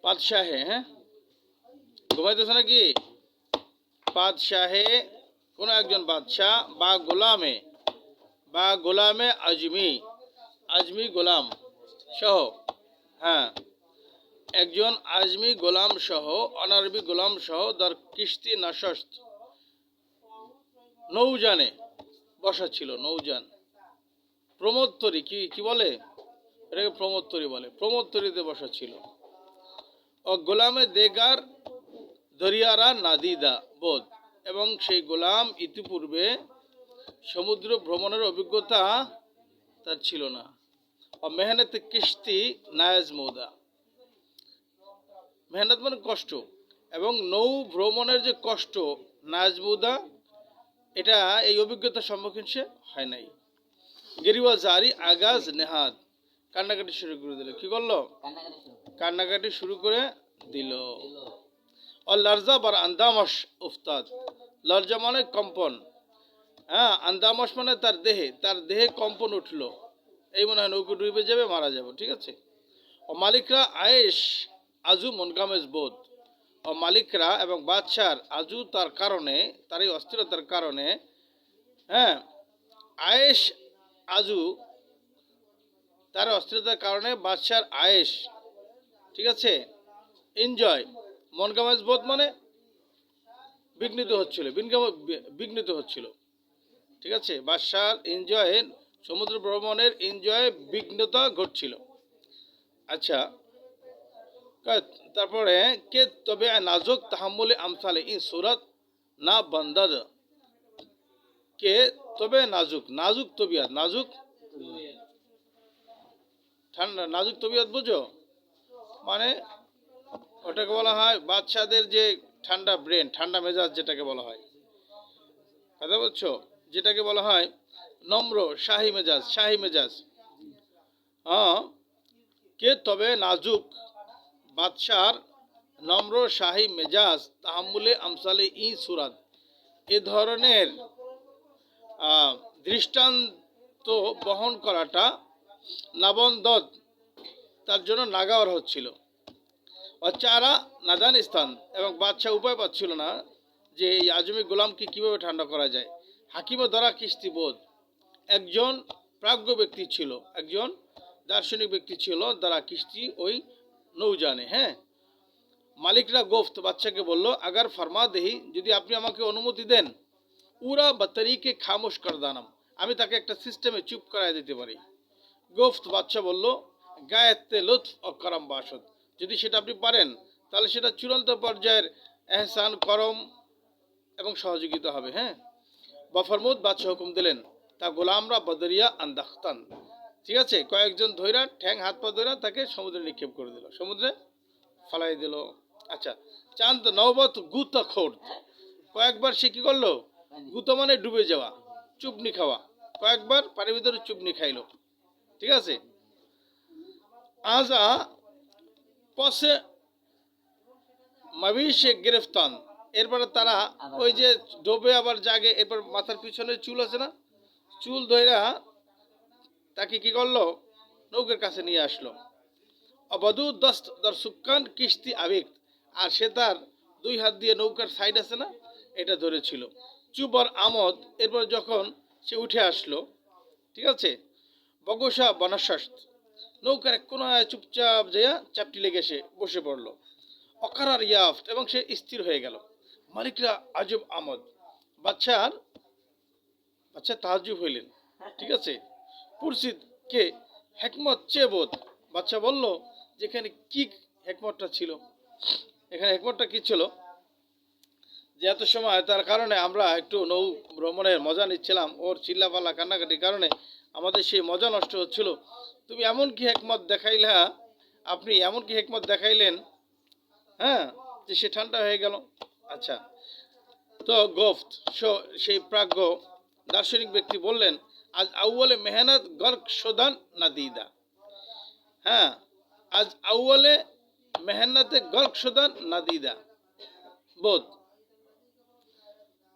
পাতশাহে, হ্যাঁ ঘুমাইতেছে নাকি? পাতশাহে কোনো একজন বাদশাহ বা গোলামে আজমি, আজমি গোলাম সহ, হ্যাঁ একজন আজমি গোলাম সহ, অনারবি গোলাম সহ দর কিস্তি নাশস্ত নৌজানে বসা ছিল। নৌজান প্রমোত্তরী, কি কি বলে এটাকে? প্রমোত্তরী বলে। প্রমোত্তরীতে বসা ছিল। ও গোলামে দেগার দরিয়ারা নাদিদা বোধ, এবং সেই গোলাম ইতিপূর্বে সমুদ্র ভ্রমণের অভিজ্ঞতা তার ছিল না। ও মেহনত কিস্তি নায়াজ মৌদা, মেহনত মানে কষ্ট, এবং নৌ ভ্রমণের যে কষ্ট নাজমুদা, এটা এই অভিজ্ঞতার সম্মুখীন সে হয় নাই। গেরিওয়া জারি আগাজ নেহাদ, কান্নাকাটি শুরু করে দিল। কি করলো? কান্নাকাটি শুরু করে দিল। ও লর্জা বার আন্দামস উফতাদ, লর্জা মানে কম্পন, হ্যাঁ আন্দামস মানে তার দেহে কম্পন উঠলো। এই মনে হয় নৌকো ডুবে যাবে, মারা যাবে, ঠিক আছে। ও মালিকরা আয়েশ আজু মনকামেজ বোধ, ও মালিকরা এবং বাদশার আজু তার কারণে, তার এই অস্থিরতার কারণে, হ্যাঁ আয়েশ আজু তার অস্থিরতার কারণে বাদশার আয়েশ, ঠিক আছে এনজয়, মনকামেজ বোধ মানে বিঘ্নিত হচ্ছিল, বিঘ্নিত হচ্ছিল, ঠিক আছে। বাদশার এনজয়ে, সমুদ্র ভ্রমণের এনজয়ে বিঘ্নতা ঘটছিল। আচ্ছা, তারপরে কে তবে নাজুক তাহাম্মুলে আমসালে ইন সুরত না বন্দদ, কে তবে নাজুক, নাজুক তবিয়ত, নাজুক ঠান্ডা, নাজুক তবিয়ত বুঝো মানে ওটাকে বলা হয় বাচ্চাদের যে ঠান্ডা ব্রেন, ঠান্ডা মেজাজ যেটাকে বলা হয়, কথা বলছো, যেটাকে বলা হয় নম্র শাহী মেজাজ, শাহী মেজাজ। হ্যাঁ, কে তবে নাজুক বাদশার নম্র শাহী মেজাজ তাহাম্মুলে আমসালে ই সুরাত, এ ধরনের দৃষ্টান্ত বহন করাটা নাবন্দদ, তার জন্য নাগাওয়ার হচ্ছিল। চারা নাদান স্থান, এবং বাদশাহ উপায় পাচ্ছিল না যে এই আজমি গোলামকে কিভাবে ঠান্ডা করা যায়। হাকিমও দ্বারা কিস্তি বোধ, একজন প্রাজ্ঞ ব্যক্তি ছিল, একজন দার্শনিক ব্যক্তি ছিল, দ্বারা কিস্তি ওই নৌজানে, হ্যাঁ। মালিকরা গোফত, বাচ্চাকে বলল, আগার ফরমা দেহি, যদি আপনি আমাকে অনুমতি দেন, উরা বাতারিকে খামোশ কর দানাম, আমি তাকে একটা সিস্টেমে চুপ করায় দিতে পারি। গোফত, বাচ্চা বলল, গায়েতে লুৎফ ও করম বাসদ, যদি সেটা আপনি পারেন তাহলে সেটা চূড়ান্ত পর্যায়ের এহসান, করম এবং সহযোগিতা হবে, হ্যাঁ। বফরমুদ, বাদশাহ হুকুম দিলেন, তা গোলামরা বদরিয়া আন্দাখতান, ঠিক আছে, কয়েকজন ধৈরা ঠ্যাং হাত পা ধৈরা তাকে সমুদ্রে নিক্ষেপ করে দিল, সমুদ্রে ফালাই দিল। আচ্ছা, চাঁদ নওবত গুতা খোর্দ, কয়েকবার সে কি করলো? গুতা মানে ডুবে যাওয়া, চুবনি খাওয়া, কয়েকবার পানির ভিতরে চুবনি খাইলো, ঠিক আছে। আজা পসে মাবিশে গ্রেফতান, এরপরে তারা ওই যে ডোবে আবার জাগে, এরপর মাথার পিছনে চুল আছে না, চুল ধইরা তাকে কি করলো? নৌকার কাছে নিয়ে আসলো। অবধু দস্ত দর সুকান কিস্তি আবেগ, আর সে তার দুই হাত দিয়ে নৌকার সাইড আছে না, এটা ধরেছিল। চুবর আমদ, এরপর যখন সে উঠে আসলো, ঠিক আছে, বগসা বনশ্বাস্ত, নৌকার এক কোনায় চুপচাপ যাইয়া চাপটি লেগে সে বসে পড়লো। অকারার ইয়াফত, এবং সে স্থির হয়ে গেল। মালিকরা আজব আমদ, বাচ্চা তাহাজুব হইলেন, ঠিক আছে। পুরসিদ কে হেকমত চেবোধ, বাচ্চা বলল যে এখানে কি হেকমতটা ছিল, এখানে হেকমতটা কি ছিল, যে এত সময় তার কারণে আমরা একটু নৌ ভ্রমণের মজা নিচ্ছিলাম, ওর চিল্লাপাল্লা কান্নাকাটির কারণে আমাদের সেই মজা নষ্ট হচ্ছিল, তুমি এমন কি হেকমত দেখাইলা, আপনি এমন কি হেকমত দেখাইলেন, হ্যাঁ, যে সে ঠান্ডা হয়ে গেল। আচ্ছা, তো গোফত, সেই প্রাজ্ঞ দার্শনিক ব্যক্তি বললেন, আজ আউ্বালে মেহনত গর্ক শোধান না দিদা, হ্যাঁ আজ আউ্বালে মেহনতে গর্ক শোধান না দিদা বোধ,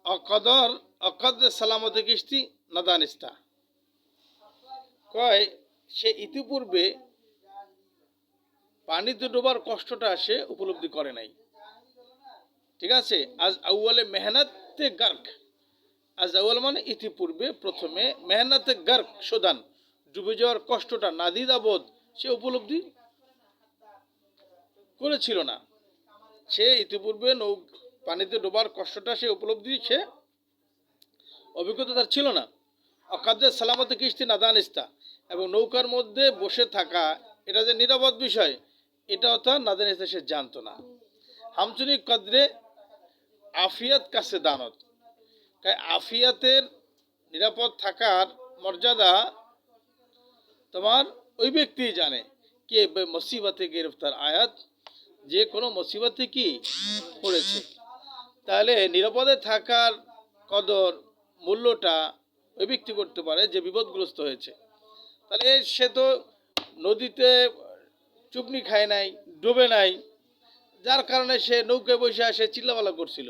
অকদর অকদর সালামতে কিস্তি নাদানিস্তা, কয় সে ইতিপূর্বে পানিতে ডোবার কষ্টটা সে উপলব্ধি করে নাই। ঠিক আছে, আজ আউয়ালে মেহনতে গার্ক, আজ আউয়াল মানে ইতিপূর্বে প্রথমে, মেহনতে গার্ক শোধান, ডুবে যাওয়ার কষ্টটা নাদিদাবোধ সে উপলব্ধি করেছিল না। সে ইতিপূর্বে পানিতে ডোবার কষ্টটা সে উপলব্ধি সে অভিজ্ঞতা তার ছিল না। অকাদ্রে সালামতে কিস্তি নাদানিস্তা, এবং নৌকার মধ্যে বসে থাকা এটা যে নিরাপদ বিষয় এটাও তার নাদানিস্তা সে জানতো না। হামচুনি কদ্রে আফিয়াত কাছে দানত, তাই আফিয়াতের নিরাপদ থাকার মর্যাদা তোমার ওই ব্যক্তি জানে কে মুসিবতে গ্রেফতার আয়াত, যে কোনো মুসিবতে কি পড়েছে। তাহলে নিরাপদে থাকার কদর মূল্যটা ওই ব্যক্তি করতে পারে যে বিপদগ্রস্ত হয়েছে। তাহলে সে তো নদীতে চুপনি খায় নাই, ডুবে নাই, যার কারণে সে নৌকায় বসে সে চিল্লাপাল্লা করছিল।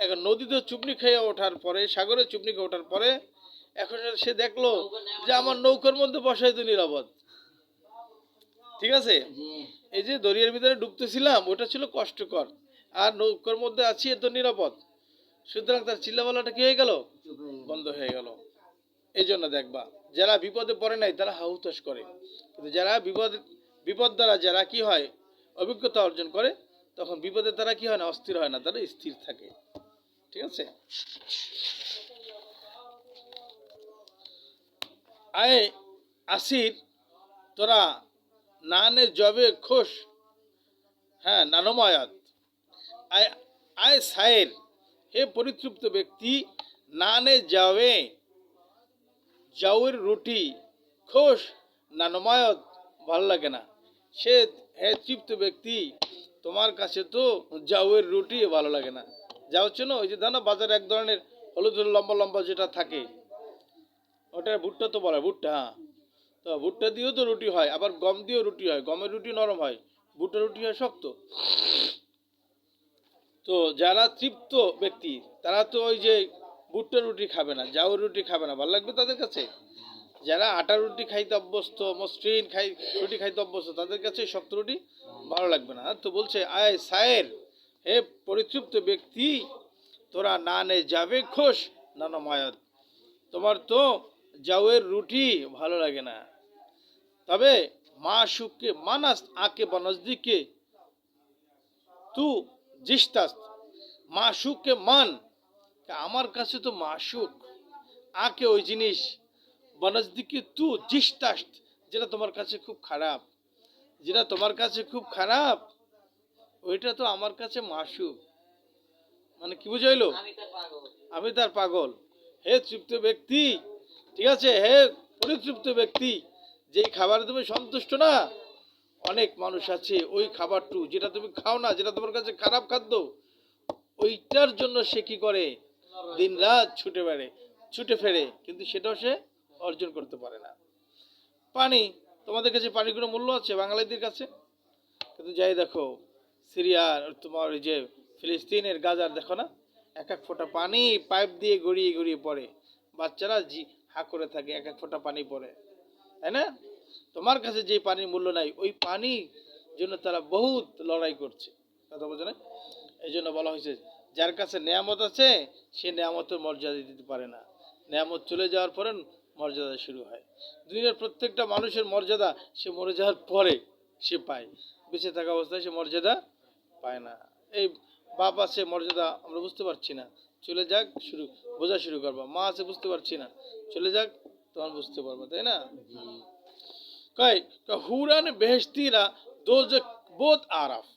এখন নদীতে চুপনি খেয়ে ওঠার পরে, সাগরে চুপনি খেয়ে ওঠার পরে এখন সে দেখলো যে আমার নৌকার মধ্যে বসাই তো নিরাপদ। ঠিক আছে, এই যে দরিয়ার ভিতরে ডুবতেছিলাম ওটা ছিল কষ্টকর, আর নৌকার মধ্যে আছি এ তো নিরাপদ। সুতরাং তার চিল্লাপাল্লাটা কি হয়ে গেল, বন্ধ হয়ে গেল। এই জন্য দেখবা যারা বিপদে পড়ে নাই তারা হাহুতাশ করে, কিন্তু যারা বিপদ দ্বারা যারা কি হয় অভিজ্ঞতা অর্জন করে, তখন বিপদে তারা কি হয় না, অস্থির হয় না, তারা স্থির থাকে। ঠিক আছে, আয় আসির তোরা নানে জবে খোশ, হ্যাঁ নানমায়াত, আয় আয় সায়ের, হে পরিতৃপ্ত ব্যক্তি, নানে যাওয়ে জাউয়ের রুটি খোশ নানমায়াত ভালো লাগে না। সে হে তৃপ্ত ব্যক্তি, তোমার কাছে তো জাউয়ের রুটি ভালো লাগে না। যা হচ্ছে না ওই যে জানো বাজারে এক ধরনের হলুদ হলুদ লম্বা লম্বা যেটা থাকে, ওটা ভুট্টা তো বলে, ভুট্টা, হ্যাঁ। তো ভুট্টা দিয়েও তো রুটি হয়, আবার গম দিয়েও রুটি হয়, গমের রুটি নরম হয়, ভুট্টা রুটি হয় শক্ত। তো যারা তৃপ্ত ব্যক্তি তারা তো ওই যে ভুট্টা রুটি খাবে না, জাউয়ের রুটি খাবে না, ভালো লাগবে তাদের কাছে। যারা আটা রুটি খাইতে অভ্যস্ত, মসৃণ রুটি খাইতে অভ্যস্ত, তাদের কাছে শক্ত রুটি ভালো লাগবে না। তো বলছে আয় সায়ের, হে পরিতৃপ্ত ব্যক্তি, তোরা না নে যাবে খোশ নানা মায়াত, তোমার তো জাউয়ের রুটি ভালো লাগে না। তবে মা সুখকে মানাস আকে বনজদিকে তু জিস্তাস, মা সুখকে মান, আমার কাছে তো মাসুক, আকে ওই জিনিস, বনজদিকে তু জিস্তাস, যেটা তোমার কাছে খুব খারাপ, যেটা তোমার কাছে খুব খারাপ ওইটা তো আমার কাছে মাসুক। মানে কি বুঝাইলো, আমি তার পাগল। হে তৃপ্ত ব্যক্তি, ঠিক আছে, হে পরিতৃপ্ত ব্যক্তি, যেই খাবারে তুমি সন্তুষ্ট না, অনেক মানুষ আছে ওই খাবারটু যেটা তুমি খাও না, যেটা তোমার কাছে খারাপ খাদ্য, ওইটার জন্য সে কি করে, দিন রাত ছুটে ফেরে, কিন্তু সেটাও সে অর্জন করতে পারে না। পানি, তোমাদের কাছে পানির কোনো মূল্য আছে বাঙালিদের কাছে? কিন্তু যাই দেখো সিরিয়ার তোমার ওই যে ফিলিস্তিনের গাজার দেখো না, এক এক ফোঁটা পানি পাইপ দিয়ে গড়িয়ে গড়িয়ে পড়ে, বাচ্চারা হা করে থাকে, এক এক ফোঁটা পানি পড়ে, তাই না? তোমার কাছে যে পানির মূল্য নাই, ওই পানির জন্য তারা বহুত লড়াই করছে, কথা বোঝো না? এই জন্য বলা হয়েছে যার কাছে নেয়ামত আছে সে নেয়ামতের মর্যাদা দিতে পারে না, নেয়ামত চলে যাওয়ার পরে মর্যাদা শুরু হয়। দুনিয়ার প্রত্যেকটা মানুষের মর্যাদা সে মরে যাওয়ার পরে সে পায়, বেঁচে থাকা অবস্থায় সে মর্যাদা পায় না। এই বাপ আছে মর্যাদা আমরা বুঝতে পারছি না, চলে যাক বোঝা শুরু করবা, মা আছে বুঝতে পারছি না, চলে যাক তখন বুঝতে পারবা, তাই না? কয় হুরান বেহেশতিরা দোজখ বোধ আরাফ,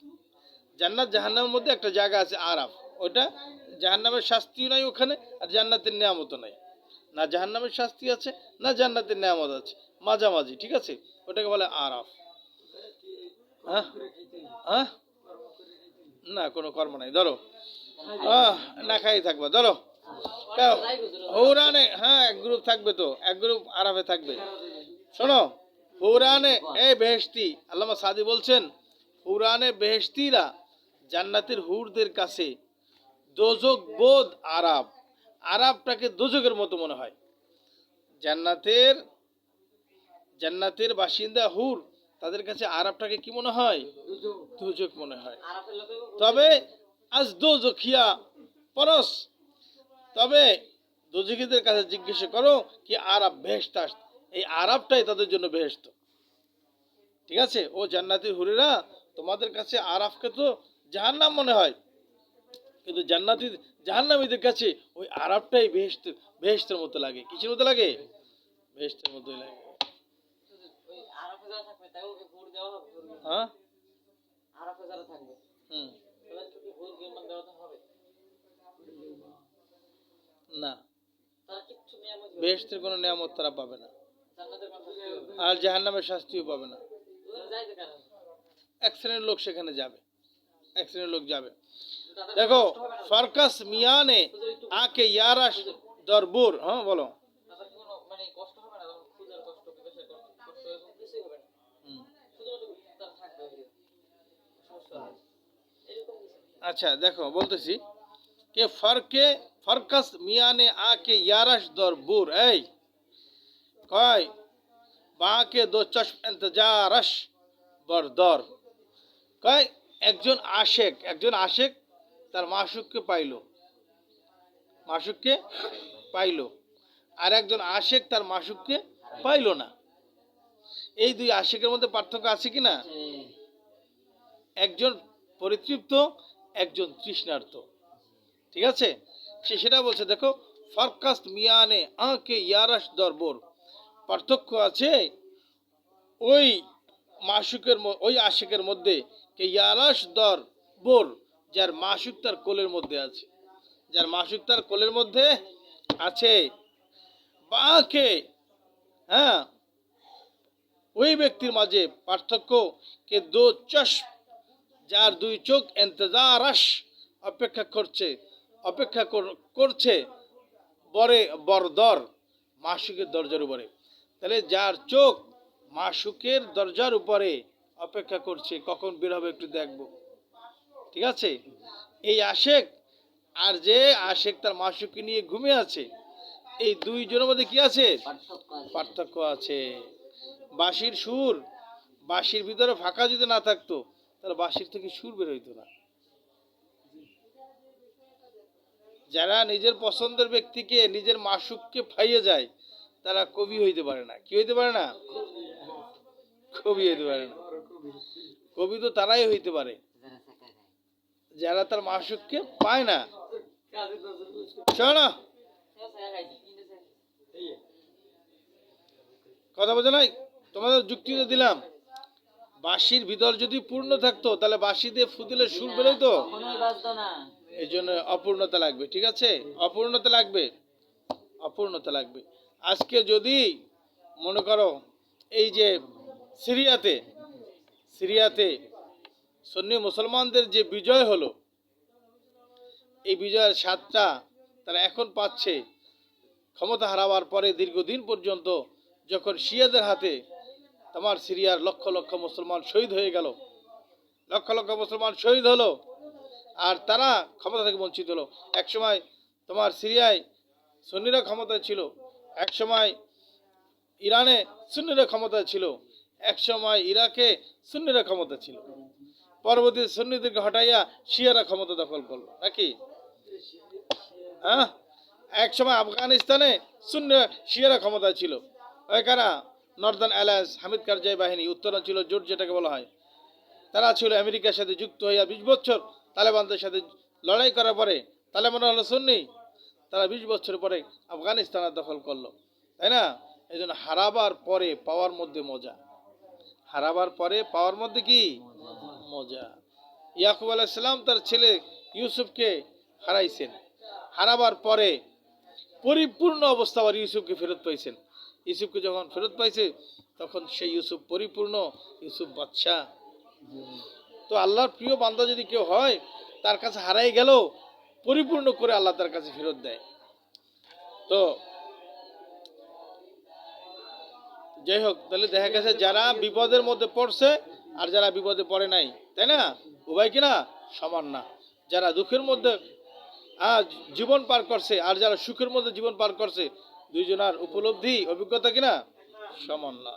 জান্নাত জাহান্নামের মধ্যে একটা জায়গা আছে আরাফ, ওটা জাহান্নামের শাস্তিও নাই ওখানে, আর জান্নাতের নিয়ামতও নাই, না জাহান্নামের শাস্তি আছে না জান্নাতের নিয়ামত আছে, মাঝামাঝি, ঠিক আছে, ওটাকে বলে আরাফ। হ্যাঁ হ্যাঁ, না কোনো কর্ম নাই, ধরো না খাই থাকবা, ধরো হৌরানে, হ্যাঁ এক গ্রুপ থাকবে, তো এক গ্রুপ আরাফে থাকবে। শোনো, হুরানে এ বেহেশতি, আল্লামা সাদি বলছেন হুরানে বেহেশতিরা জান্নাতের হুরদের কাছে দোজক বোধ আরাব, আরাবটাকে দোজকের মতো মনে হয়। জান্নাতের বাসিন্দা হুর তাদের কাছে আরাফটাকে কি মনে হয়? দুজক মনে হয়। তবে আজ দোজখিয়া পরস, তবে দোজখীদের কাছে জিজ্ঞেস করো কি আরাফ বেহেশত, এই আরাফটাই তাদের জন্য বেহেশত। ঠিক আছে? ও জান্নাতি হুরিরা, তোমাদের কাছে আরাফকে তো জাহান্নাম মনে হয়, কিন্তু জান্নাতি জাহান্নামীদের কাছে ওই আরাফটাই বেহেশতের মতো লাগে। কিসের মতো লাগে? বেহেশতের মতোই লাগে। হ্যাঁ, না, বেহেশতের কোনো নিয়ামত তারা পাবে না, আর জাহান্নামের শাস্তিও পাবে না। এক শ্রেণীর লোক সেখানে যাবে, এক শ্রেণীর লোক যাবে। দেখো, ফারকাস মিয়ানে আকে ইয়ারাস দরবুর। হ্যাঁ বলো। আচ্ছা দেখো বলতেছি কে ফারকাস মিয়ানে আকে ইয়ারাস দরবুর, এই কয় বাকে দো চশম ইন্তজারস বরদর, কয় একজন আশেক তার মাশুককে পাইল, মাশুককে পাইল, আর একজন আশেক তার মাশুককে পাইল না। এই দুই আশেকের মধ্যে পার্থক্য আছে কি না? একজন পরিতৃপ্ত, একজন তৃষ্ণার্ত। ঠিক আছে? সেটা বলছে দেখো, ফারকাস মিয়ানে আকে ইয়ারাস দরবর, পার্থক্য আছে ওই মাশুকের, ওই আশিকের মধ্যে কে ইয়ারাস দর বোর, যার মাশুক তার কোলের মধ্যে আছে, যার মাশুক তার কোলের মধ্যে আছে। বাকে, হ্যাঁ, ওই ব্যক্তির মাঝে পার্থক্য কে দো চশম, যার দুই চোখ ইন্তজারাস, অপেক্ষা করছে বরদর, মাশুকের দরজার উপরে। তাহলে যার চোখ মাশুকের দরজার উপরে অপেক্ষা করছে কখন বের হবে একটু দেখবো। ঠিক আছে? এই আশেক আর যে আশেক তার মাশুককে নিয়ে ঘুমিয়ে আছে, এই দুইজনের মধ্যে কি আছে? পার্থক্য আছে। বাঁশির সুর, বাঁশির ভিতরে ফাঁকা যদি না থাকতো তাহলে বাঁশির থেকে সুর বের হইতো না। যারা নিজের পছন্দের ব্যক্তিকে, নিজের মাশুককে পাইয়ে যায়, তারা কবি হইতে পারে না। কি হইতে পারে না? কবি হইতে পারে না। কবি তো তারাই হইতে পারে যারা তার মাশুককে পায় না। শোনো, কথা বোঝে নাই? তোমাদের যুক্তি তো দিলাম, বাঁশির ভিতর যদি পূর্ণ থাকতো তাহলে বাঁশি দিয়ে ফুদিলে সুর বেরোতো, এই জন্য অপূর্ণতা লাগবে। ঠিক আছে? অপূর্ণতা লাগবে, অপূর্ণতা লাগবে। আজকে যদি মনে করো এই যে সিরিয়াতে সুন্নি মুসলমানদের যে বিজয় হলো, এই বিজয়ের স্বাদটা তারা এখন পাচ্ছে ক্ষমতা হারাবার পরে। দীর্ঘদিন পর্যন্ত যখন শিয়াদের হাতে তোমার সিরিয়ার লক্ষ লক্ষ মুসলমান শহীদ হয়ে গেল, লক্ষ লক্ষ মুসলমান শহীদ হলো, আর তারা ক্ষমতা থেকে বঞ্চিত হলো। একসময় তোমার সিরিয়ায় সুন্নিরা ক্ষমতায় ছিল, একসময় ইরানে সুন্নিরা ক্ষমতায় ছিল, একসময় ইরাকে সুন্নিরা ক্ষমতা ছিল, পরবর্তী সুন্নিদেরকে হটাইয়া শিয়ারা ক্ষমতা দখল করলো নাকি? হ্যাঁ, এক সময় আফগানিস্তানে শিয়ারা ক্ষমতায় ছিল। ওই কারা? নর্দার্ন অ্যালায়েন্স, হামিদ কারজাই বাহিনী, উত্তরাঞ্চল জোট যেটাকে বলা হয়, তারা ছিল আমেরিকার সাথে যুক্ত হইয়া 20 বছর তালেবানদের সাথে লড়াই করার পরে তালেবান হলো সুন্নি, তারা 20 বছর পরে আফগানিস্তান দখল করলো, তাই না? এই জন্য হারাবার পরে পাওয়ার মধ্যে মজা, হারাবার পরে পাওয়ার মধ্যে কি মজা। ইয়াকুব আলাইহিস সালাম তার ছেলে ইউসুফকে হারাইছেন, হারাবার পরে পরিপূর্ণ অবস্থা আবার ইউসুফকে ফেরত পাইছেন। ইউসুফকে যখন ফেরত পাইছে তখন সেই ইউসুফ পরিপূর্ণ, ইউসুফ বাদশাহ। তো আল্লাহর প্রিয় বান্দা যদি কেউ হয়, তার কাছে হারাই গেল পরিপূর্ণ করে আল্লাহ তার কাছে ফেরত দেয়। তো যাই হোক, তাহলে দেখা গেছে যারা বিপদের মধ্যে পড়ছে আর যারা বিপদে পড়ে নাই, তাই না? উভয় কিনা সমান না। যারা দুঃখের মধ্যে জীবন পার করছে আর যারা সুখের মধ্যে জীবন পার করছে, দুইজনের উপলব্ধি অভিজ্ঞতা কিনা সমান না।